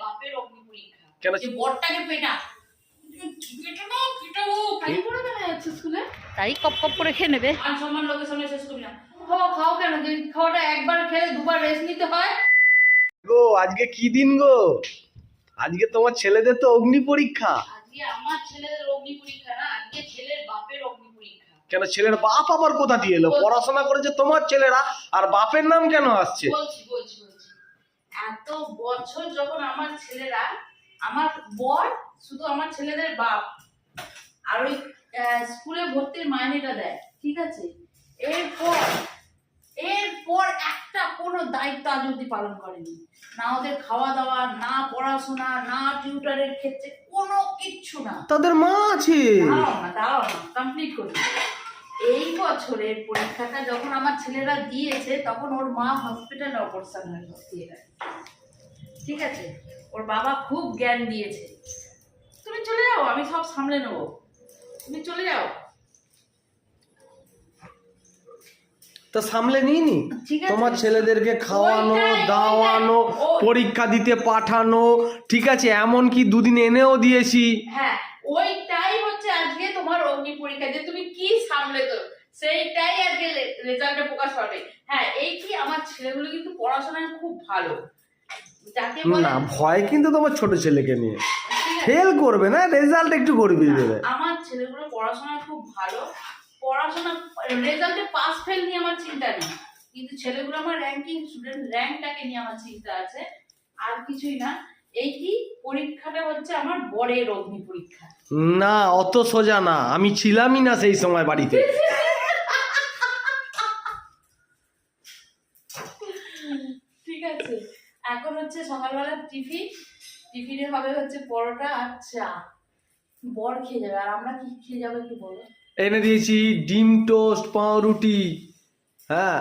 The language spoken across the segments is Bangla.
বাপের অগ্নি পরীক্ষা। কেন? যে বরটাকে পেটা তাই কপ কপ করে খেয়ে নেবে। আর সম্মান লোকের সামনে শেষ করবি না। খাও কেন? যে খাওয়াটা একবার খেলে দুবার রেস্ট নিতে হয়। গো আজকে কি দিন গো? আজকে তোমার ছেলেদের তো অগ্নি পরীক্ষা। আজকে আমার ছেলেদের অগ্নি পরীক্ষা না, আজকে ছেলের বাপের অগ্নি পরীক্ষা। কেন ছেলের বাপ আবার কোথা দিয়ে এলো? পড়াশোনা করেছে তোমার ছেলেরা, আর বাপের নাম কেন আসছে? বলছি এত বছর যখন আমার ছেলেরা, আমার বর শুধু আমার ছেলেদের বাপ, আর ওই স্কুলে ভর্তির মাইনেটা দেয়, ঠিক আছে? এরপর একটা কোনো দায়িত্ব আজ অব্দি পালন করেনি। না ওদের খাওয়া দাওয়া, না পড়াশোনা, না টিউটারের ক্ষেত্রে কোনো কিচ্ছু না। তাদের মা আছে। দাঁড়াও না কমপ্লিট করি। এই বছরের পরীক্ষাটা যখন আমার ছেলেরা দিয়েছে, তখন ওর মা হসপিটালে অপারেশন হয়ে ভর্তি হয়ে গেছে, ঠিক আছে? ওর বাবা খুব জ্ঞান দিয়েছে, তুমি চলে যাও, আমি সব সামলে নেবো, তুমি চলে যাও। তা সামলে নিইনি? তোমার ছেলেদেরকে খাওয়ানো দাওয়ানো, পরীক্ষা দিতে পাঠানো, ঠিক আছে, এমনকি দুদিন এনেও দিয়েছি। হ্যাঁ, ওইটাই হচ্ছে আজকে তোমার অগ্নি পরীক্ষা, যে তুমি কি সামলে তো সেইটাই আজকে রেজাল্টে প্রকাশ পাবে। হ্যাঁ, এই কি আমার ছেলেগুলো কিন্তু পড়াশোনায় খুব ভালো, যাকে বলে না ভয় কিন্তু তোমার ছোট ছেলেকে নিয়ে ফেল করবে না, রেজাল্ট একটু করবে দেবে। আমার ছেলেগুলো পড়াশোনায় খুব ভালো, পড়াশোনা রেজাল্টে পাস ফেল নিয়ে আমার চিন্তা নেই, কিন্তু ছেলেগুলো আমার র্যাঙ্কিং স্টুডেন্ট, র্যাঙ্কটাকে নিয়ে আমার চিন্তা আছে, আর কিছুই না। এই কি পরীক্ষাটা হচ্ছে আমার বরের অগ্নি পরীক্ষা। না অত সোজা না, আমি ছিলামই না সেই সময় বাড়িতে। ঠিক আছে, এখন হচ্ছে সকালবেলা টিফিনে হবে হচ্ছে পরোটা আর চা, বর খেয়ে যাবে, আর আমরা কি খেয়ে যাবো একটু বলো? এনে দিয়েছি ডিম টোস্ট, পাউরুটি। হ্যাঁ,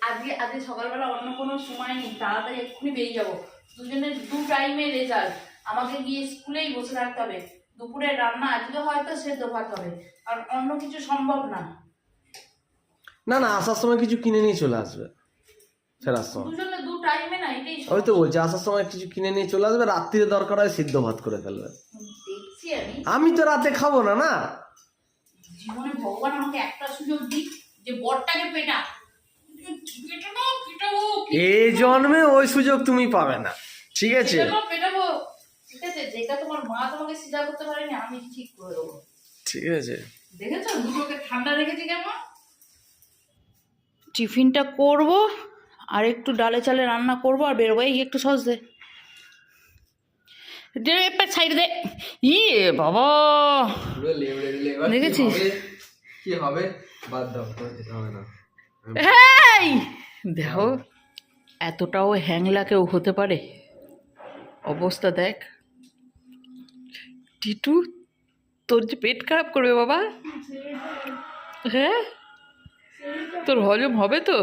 আজকে সকালবেলা অন্য কোনো সময় নেই, তাড়াতাড়ি এক্ষুনি বেরিয়ে যাবো, দুজনের দু টাইমে রেজাল্ট, আমাকে গিয়ে স্কুলেই বসে থাকতে হবে, দুপুরের রান্না আজকে হয়তো সেদ্ধ ভাত হবে, আর অন্য কিছু সম্ভব না। না না আসার সময় কিছু কিনে নিয়ে চলে আসবে, ফেরার সময়। দুজনে দু টাইমে না, এটাই ওই তো বলছি, আসার সময় কিছু কিনে নিয়ে চলে আসবে, রাত্রিরে দরকার হয় সিদ্ধ ভাত করে ফেলবে। দেখছি আমি তো রাতে খাবো না। না জীবনে ভগবান আমাকে একটা সুযোগ দিক, যে বরটাকে পেটা এই জন্মে ওই সুযোগ তুমি পাবে না, ঠিক আছে? পেটাবো, ঠিক আছে? যেটা তোমার মা তোমাকে সিধা করতে পারেনি, আমি ঠিক করে দেবো, ঠিক আছে? দেখেছো দুটোকে ঠান্ডা রেখেছি কেমন? টিফিনটা করব, আর একটু ডালে চালে রান্না করব, আর বেরোবো। এই একটু সস দে, সাইড দে। ইয়ে বাবা, দেখেছিস কি হবে? বাদ দাও, যেতে হবে না। এই দেখো, এতটাও হ্যাংলা কেউ হতে পারে? অবস্থা দেখ টিটু, তোর যে পেট খারাপ করবে বাবা। হ্যাঁ, তোর হজম হবে তো?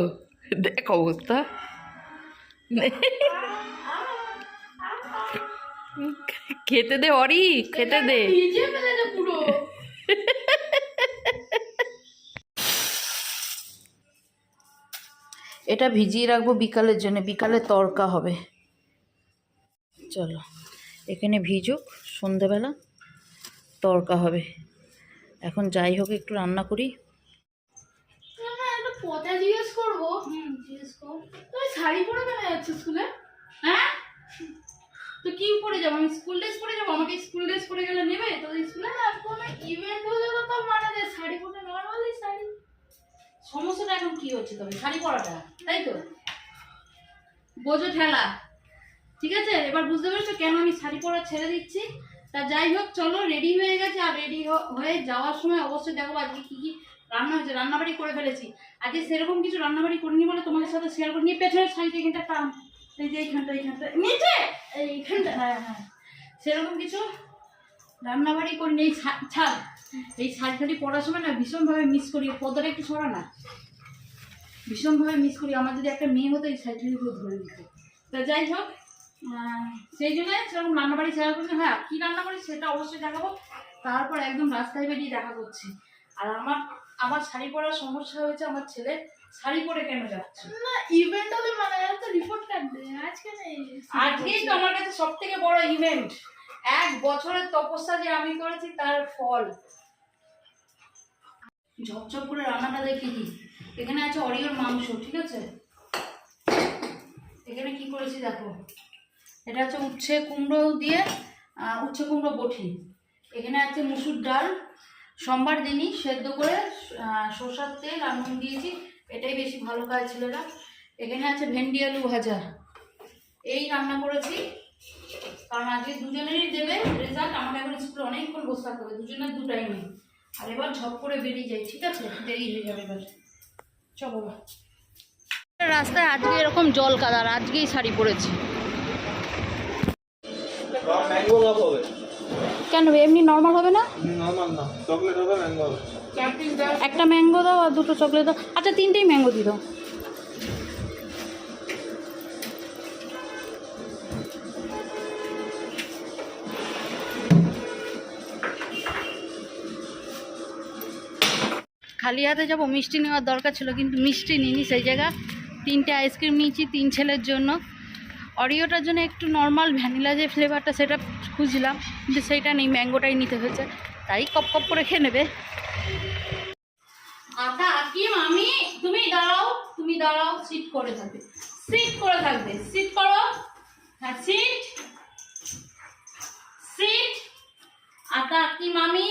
দেখ অবস্থা, খেতে দে অরি, খেতে দে। এটা ভিজিয়ে রাখবো বিকালের জন্য, বিকালে তড়কা হবে। চলো এখানে ভিজুক, সন্ধেবেলা তড়কা হবে। এখন যাই হোক একটু রান্না করি। একটা কথা জিজ্ঞেস করবো? জিজ্ঞেস কর। তুমি শাড়ি পরে কেন যাচ্ছ স্কুলে? হ্যাঁ, তো কি পরে যাবো? আমি স্কুল ড্রেস পরে যাবো? আমাকে স্কুল ড্রেস পরে গেলে নেবে তো স্কুলে? না কোনো ইভেন্ট হলে তো মানে যে শাড়ি পরে, নর্মালি শাড়ি। সমস্যাটা এখন কি হচ্ছে তবে? শাড়ি পরাটা, তাই তো? বোঝো ঠেলা, ঠিক আছে? এবার বুঝতে পেরেছো কেন আমি শাড়ি পরা ছেড়ে দিচ্ছি? তা যাই হোক, চলো রেডি হয়ে গেছে, আর রেডি হয়ে যাওয়ার সময় অবশ্যই দেখো আজকে কি কি রান্না হয়েছে। রান্নাবাড়ি করে ফেলেছি আজকে, সেরকম কিছু রান্নাবাড়ি করিনি বলে তোমাদের সাথে শেয়ার করে নিয়ে। পেছনের শাড়িটা এখানটা টান, এই যে এইখানটা নিচে এইখানটা, হ্যাঁ হ্যাঁ, সেরকম কিছু রান্নাবাড়ি করিনি। এই ছাড়, এই শাড়ি পরার সময় না ভীষণভাবে মিস করি, পর্দাটা একটু সরা না, ভীষণভাবে মিস করি। আমার যদি একটা মেয়ে হতো এই শাড়িগুলো ধরে দিত। তা যাই হোক, সেই জন্য সেরকম রান্নাবাড়ি শেয়ার করছি। হ্যাঁ, কী রান্না করি সেটা অবশ্যই দেখাবো। তারপর একদম রাস্তায় বেরিয়ে দেখা করছি। আর আমার শাড়ি পরার সমস্যা হয়েছে, আমার ছেলে শাড়ি পরে কেন যাচ্ছে না ইভেন্ট হলে মানে তো রিপোর্ট কাটবে, আজকে নেই। আজকেই তো আমার কাছে সব থেকে বড় ইভেন্ট, 1 বছরের তপস্যা যে আমি করেছি তার ফল। ঝপঝপ করে রান্নাটা দেখিয়ে দিই। এখানে আছে অরিওর মাংস, ঠিক আছে। এখানে কি করেছি দেখো, এটা হচ্ছে উচ্ছে কুমড়ো দিয়ে উচ্ছে কুমড়ো বটি। এখানে আছে মুসুর ডাল, সোমবার দিনই সেদ্ধ করে সরষের তেল আর নুন দিয়েছি, এটাই বেশি ভালো খায় ছেলেরা। এখানে আছে ভেন্ডি আলু ভাজা। এই রান্না করেছি কারণ আজকে দুজনেরই দেবে রেজাল্ট, আমাকে এখন স্কুলে অনেকক্ষণ বসে থাকতে হবে, দুজনের 2 টাইমে। আর এবার ঝপ করে বেরিয়ে যাই, ঠিক আছে, দেরি হয়ে যাবে এবার। চল বাবা। রাস্তায় আজকে এরকম জল কাদার, আজকেই শাড়ি পরেছি। কেন এমনি নর্মাল হবে না? একটা ম্যাঙ্গো দাও আর 2টো চকলেট দাও। আচ্ছা 3টেই ম্যাঙ্গো দিয়ে দাও। খালি হাতে যাবো, মিষ্টি নেওয়ার দরকার ছিল কিন্তু মিষ্টি নিইনি, সেই জায়গা 3টে আইসক্রিম নিয়েছি 3 ছেলের জন্য। অরিওটার জন্য একটু নর্মাল ভ্যানিলা যে ফ্লেভারটা সেটা খুঁজলাম, কিন্তু সেইটা নেই, ম্যাঙ্গোটাই নিতে হয়েছে, তাই কপ কপ করে খেয়ে নেবে। আটা কি মামি, তুমি দাঁড়াও, সিট করে থাকবে, সিট করো, হ্যাঁ সিট। আটা কি মামি,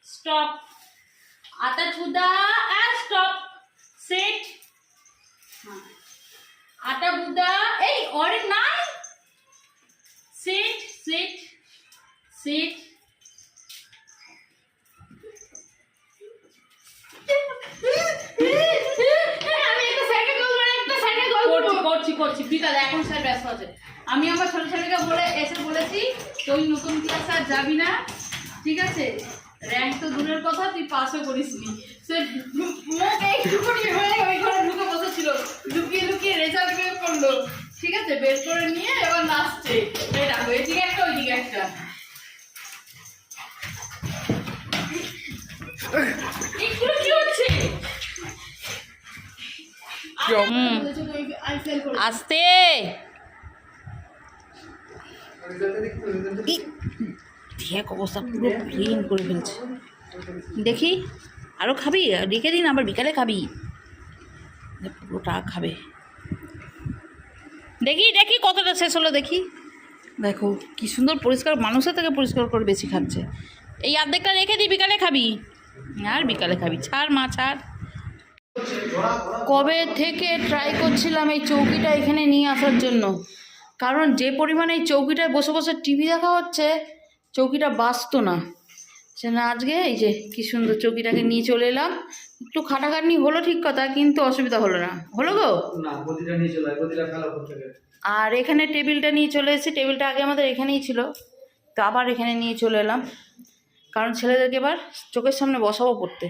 স্টপ, আটা ছুদা, স্টপ, সিট। আটা বুদা, এই অরে নাই, সিট। করছি বিকালে, এখন স্যার ব্যস্ত আছে। আমি আমার ছোট ছেলেকে বলেছি তুই নতুন ক্লাসে আর যাবি না, ঠিক আছে, র্যাঙ্ক তো দূরের কথা, তুই পাসও করিসনি। সে একটুখানি হয়ে ওই ঘরে ঢুকে বসেছিল, লুকিয়ে রেজাল্ট বের করলো, ঠিক আছে, বের করে নিয়ে এবার নাচছে। এই দেখো, এদিকে একটা ওইদিকে একটা। এগুলো কি হচ্ছে? আস্তে দেখ, অবস্থা পুরো প্লেন করে ফেলছে। দেখি আরও খাবি, রেখে দিন, আবার বিকালে খাবি, পুরোটা খাবে। দেখি কতটা শেষ হলো দেখি। দেখো কি সুন্দর পরিষ্কার, মানুষের থেকে পরিষ্কার করে বেশি খাচ্ছে। এই অর্ধেকটা রেখে দিই, বিকালে খাবি, আর বিকালে খাবি, ছাড় মা ছাড়। কবে থেকে ট্রাই করছিলাম এই চৌকিটা এখানে নিয়ে আসার জন্য, কারণ যে পরিমাণে এই চৌকিটায় বসে বসে টিভি দেখা হচ্ছে, চৌকিটা বাঁচতো না। সে না আজকে এই যে কি সুন্দর চৌকিটাকে নিয়ে চলে এলাম। একটু খাটাখাটনি হলো ঠিক কথা, কিন্তু অসুবিধা হলো না, হলো গো না, গদিটা নিয়ে চলে আয়, গদিটা ফেলা করতে গেলে। আর এখানে টেবিলটা নিয়ে চলে এসেছি, টেবিলটা আগে আমাদের এখানেই ছিল, তো আবার এখানে নিয়ে চলে এলাম, কারণ ছেলেদেরকে এবার চোখের সামনে বসাবো পড়তে।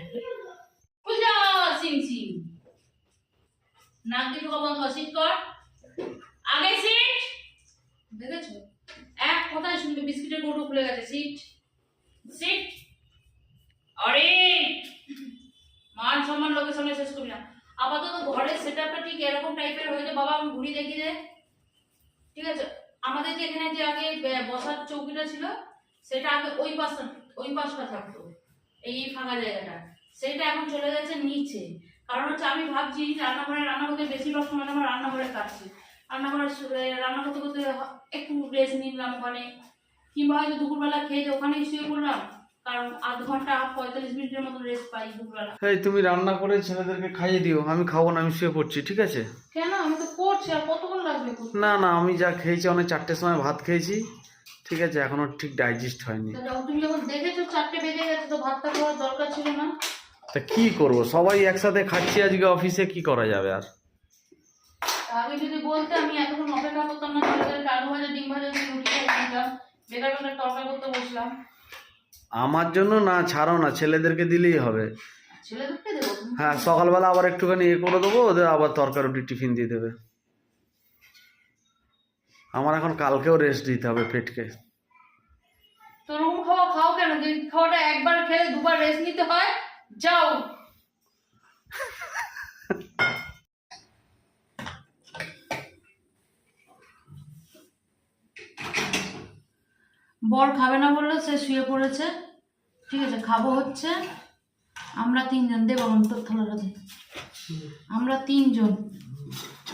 নাক দিয়ে ঢোকা বন্ধ, সিট কর, আগে সিট। দেখেছো, এক কথায় শুনবে, বিস্কিটের কৌটো খুলে গেছে, সিট। আরে মান সম্মান লোকের সামনে শেষ করবি না। আপাতত ঘরের সেটআপটা ঠিক এরকম টাইপের হয়েছে। বাবা আমি ঘুরি দেখি দে, ঠিক আছে। আমাদের যে এখানে যে আগে বসার চৌকিটা ছিল, সেটা আগে ওই পাশটা থাকতো, এই ফাঁকা জায়গাটা, সেটা এখন চলে গেছে নিচে। কারণ হচ্ছে আমি ভাবছি রান্না করতে বেশিরভাগ সময় আমার রান্নাঘরে কাটছে, রান্না করতে করতে একটু রেস্ট নিলাম ওখানে, কিংবা হয়তো দুপুরবেলা খেয়ে ওখানেই শুয়ে পড়লাম, কারণ 1/2 ঘন্টা 45 মিনিটের মতো রেস্ট পাই দুপুরবেলা। এই তুমি রান্না করে ছেলেদেরকে খাইয়ে দিও, আমি খাবো না, আমি শুয়ে পড়ছি, ঠিক আছে? কেন, আমি তো করছি, আর কতক্ষণ লাগবে? না আমি যা খেয়েছি, অনেক 4টের সময় ভাত খেয়েছি, ঠিক আছে, এখনো ঠিক ডাইজেস্ট হয়নি। তুমি যখন দেখেছো 4টে বেজে গেছে, তো ভাতটা খাওয়ার দরকার ছিল না? তা কি করব, সবাই একসাথে খাচ্ছি আজকে অফিসে, কি করা যাবে আর। আগে যদি বলতে আমি এতক্ষণ অপেক্ষা করতাম না, ছেলেদেরকে আলু ভাজা ডিম ভাজা দিয়ে রুটি খাইয়ে দিতাম, বেকার তরকারি করতে বসলাম। আমার জন্য না, ছাড়ো না, ছেলেদেরকে দিলেই হবে। ছেলেদেরকে দেবো? হ্যাঁ, সকালবেলা আবার একটুখানি করে দেবো, ওদের আবার তরকারি রুটি টিফিন দিয়ে দেবে। আমার এখন কালকেও রেস্ট দিতে হবে পেটকে। তো রুম খাওয়া খাও কেন? যে খাওয়াটা একবার খেলে 2বার রেস্ট নিতে হয়, যাও। বর খাবে না বললো, সে শুয়ে পড়েছে। ঠিক আছে, খাবো হচ্ছে আমরা 3 জন। দেব তোর থালাটা দে। আমরা 3 জন।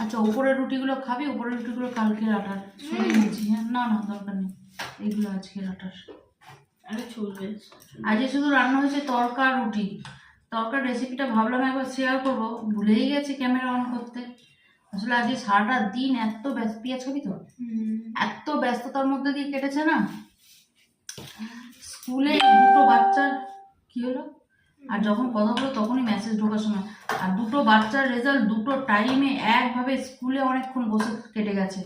আচ্ছা, উপরের রুটিগুলো খাবি? উপরের রুটিগুলো কালকের আটার শুনে নিয়েছি। হ্যাঁ, না না দরকার নেই, এগুলো আজকের আটার। আরে চলবে। আজকে শুধু রান্না হয়েছে তড়কা আর রুটি। তড়কার রেসিপিটা ভাবলাম একবার শেয়ার করবো, ভুলেই গেছি ক্যামেরা অন করতে। আসলে আজকে সারাটা দিন এত ব্যস্ত, পেঁয়াজ খাবি তো, এত ব্যস্ততার মধ্যে দিয়ে কেটেছে না। স্কুলে 2টো বাচ্চার কি হলো, আর যখন কথা হলো তখনই মেসেজ ঢোকার সময়, আর 2টো বাচ্চার রেজাল্ট 2টো টাইমে একভাবে স্কুলে অনেকক্ষণ বসে কেটে গেছে।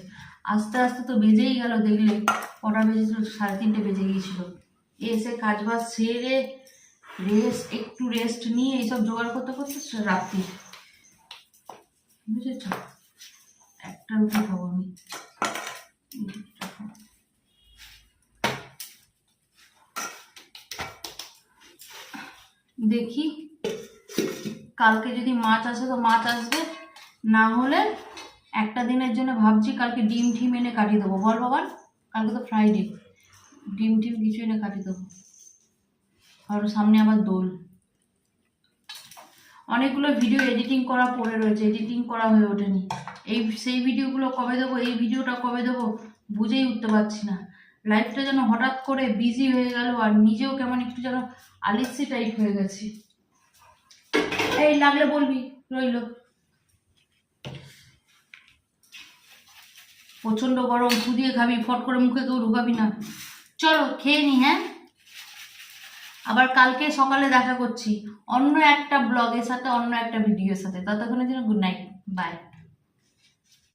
আস্তে আস্তে তো বেজেই গেল, দেখলে কটা বেজেছিল, 3:30 বেজে গিয়েছিল। এসে কাজ বাজ সেরে একটু রেস্ট নিয়ে এইসব জোগাড় করতে করতে রাত্রি, বুঝেছ। একটা রুটি খাবো আমি। দেখি কালকে যদি মাছ আসে তো মাছ আসবে, না হলে একটা দিনের জন্য ভাবছি কালকে ডিম ঠিম এনে কাটিয়ে দেবো। বল বাবার, কালকে তো ফ্রাইডে, ডিম ঠিম কিছু এনে কাটিয়ে দেবো। আর সামনে আবার দোল। অনেকগুলো ভিডিও এডিটিং করা পড়ে রয়েছে, এডিটিং করা হয়ে ওঠেনি। সেই ভিডিওগুলো কবে দেবো, এই ভিডিওটা কবে দেবো বুঝেই উঠতে পারছি না। লাইফটা যেন হঠাৎ করে বিজি হয়ে গেল, আর নিজেও কেমন একটু যেন আলিসি টাইপ হয়ে গেছি। এই লাগলে বলবি, রইল। প্রচন্ড গরম, ফুদিয়ে খাবি, ফট করে মুখে কেউ ঢুকাবি না। চলো খেয়ে নি। হ্যাঁ, আবার কালকে সকালে দেখা করছি অন্য একটা ব্লগের সাথে, অন্য একটা ভিডিওর সাথে। ততক্ষণের জন্য গুড নাইট, বাই।